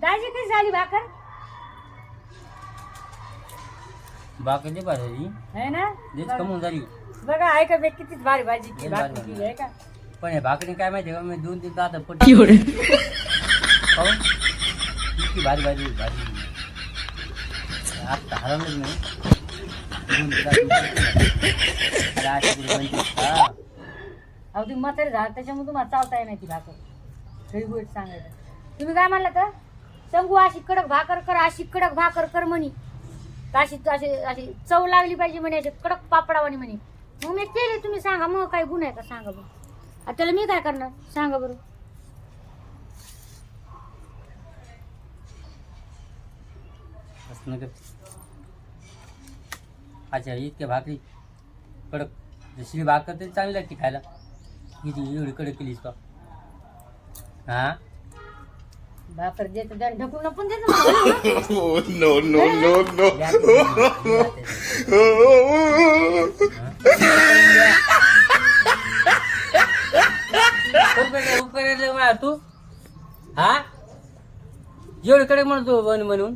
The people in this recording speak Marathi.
दाजी कशी झाली भाकर बाकी भाजी है ना देच कमवून झाली बघा आहे का बे किती भारी भाजी लय भाकरी भारी केली आहे का पण हे भाकरी काय माहिती का मी 2-3 तास पट्टी खाऊन इतकी भारी भाजी भाजी आता हरवलं नाही 2 तास अहो तुम्ही म्हातारे झाला त्याच्यामुळे तुम्हाला चालता येणार ती भाकर खरी गोष्ट सांगायचं तुम्ही काय म्हणला तर संगू अशी कडक भाकर कर अशी कडक भाकर कर म्हणे अशी अशी अशी चव लागली पाहिजे म्हणे अशी कडक पापडावानी म्हणे मग मी केले तुम्ही सांगा मग काय गुन्हा आहे का सांगा बरं आता त्याला मी काय करणार सांगा बरं अच्छा इतक्या भाकरी कडक जशी भाकर तरी चांगली लागते खायला किती एवढी कडक केलीस का हा भाकर देतो ढकलून पण देतो नो नो नो नो तू हा एवढी कडक म्हणतो म्हणून